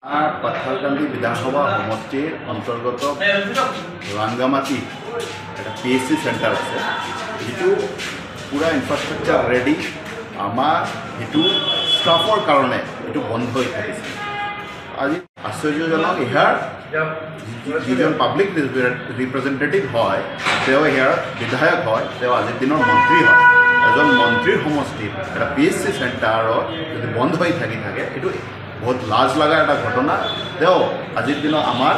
পাথালকান্দি বিধানসভা সমষ্টিৰ অন্তৰ্গত ৰাংগামাটি এটা PHC চেণ্টাৰ আছে, যিটো পুৰা ইনফ্ৰাষ্ট্ৰাকচাৰ ৰেডি। আমাৰ সেইটো ষ্টাফৰ কাৰণে এইটো বন্ধ হৈ থাকিছে। আজি আশ্চৰ্যজনক, ইয়াৰ যিজন পাব্লিক ৰিপ্ৰেজেণ্টেটিভ হয়, তেওঁ ইয়াৰ বিধায়ক হয়, তেওঁ আজিৰ দিনৰ মন্ত্ৰী হয়। এজন মন্ত্ৰীৰ সমষ্টিত এটা PHC চেণ্টাৰত যদি বন্ধ হৈ থাকে এইটো বহুত লাজ লগা এটা ঘটনা। তেওঁ আজিৰ দিনত আমাৰ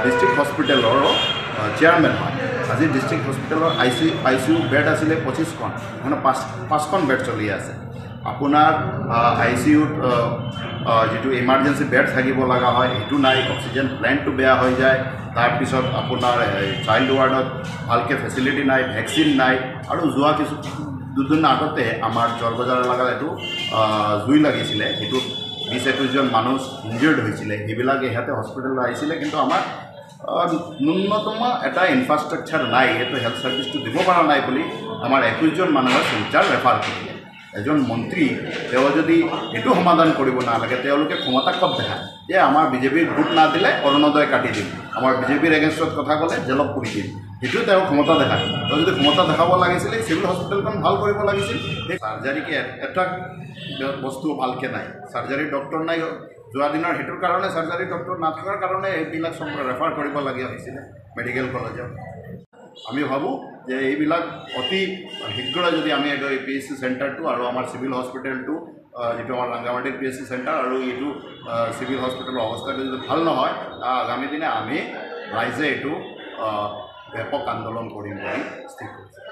ডিষ্ট্ৰিক্ট হস্পিটেলৰো চেয়াৰমেন হয়। আজি ডিষ্ট্ৰিক্ট হস্পিটেলৰ ICU বেড আছিলে 25খন, মানে 5খন বেড চলি আছে। আপোনাৰ ICUত যিটো ইমাৰ্জেঞ্চি বেড থাকিব লগা হয় সেইটো নাই, অক্সিজেন প্লেণ্টটো বেয়া হৈ যায়। তাৰপিছত আপোনাৰ চাইল্ড ৱাৰ্ডত ভালকৈ ফেচিলিটি নাই, ভেকচিন নাই। আৰু যোৱা দুদিন আগতে আমাৰ চৰবজাৰ এলেকাত এইটো জুই লাগিছিলে, সেইটোত 20-21জন মানুহ ইনজিয়ৰ্ড হৈছিলে। সেইবিলাক ইহঁতে হস্পিটেলত আহিছিলে, কিন্তু আমাৰ ন্যূনতম এটা ইনফ্ৰাষ্ট্ৰাকচাৰ নাই, এইটো হেল্থ ছাৰ্ভিচটো দিব পৰা নাই বুলি আমাৰ 21জন মানুহৰ চিন্তাৰ ৰেফাৰ কৰিলে। এজন মন্ত্ৰী তেওঁ যদি এইটো সমাধান কৰিব নালাগে, তেওঁলোকে ক্ষমতা ক'ত দেখায় যে আমাৰ বিজেপিৰ ভোট নাদিলে অৰুণোদয় কাটি দিম, আমাৰ বিজেপিৰ এগেইনষ্টত কথা ক'লে জেলত পুৰি দিম, সেইটো তেওঁ ক্ষমতা দেখায়। তেওঁ যদি ক্ষমতা দেখাব লাগিছিলে চিভিল হস্পিটেলখন ভাল কৰিব লাগিছিল। সেই চাৰ্জাৰীকে এটা বস্তু ভালকৈ নাই, চাৰ্জাৰী ডক্টৰ নাই। যোৱা দিনৰ সেইটোৰ কাৰণে চাৰ্জাৰী ডক্টৰ নাথকাৰ কাৰণে এইবিলাক চব ৰেফাৰ কৰিবলগীয়া হৈছিলে মেডিকেল কলেজত। আমি ভাবোঁ যে এইবিলাক অতি শীঘ্ৰে যদি আমি এইটো PHC চেণ্টাৰটো আৰু আমাৰ চিভিল হস্পিটেলটো, যিটো আমাৰ ৰাংগামাটিৰ PHC চেণ্টাৰ আৰু এইটো চিভিল হস্পিটেলৰ অৱস্থাটো যদি ভাল নহয়, আগামী দিনে আমি ৰাইজে এইটো ব্যাপক আন্দোলন কৰিম বুলি স্থিৰ কৰিছোঁ।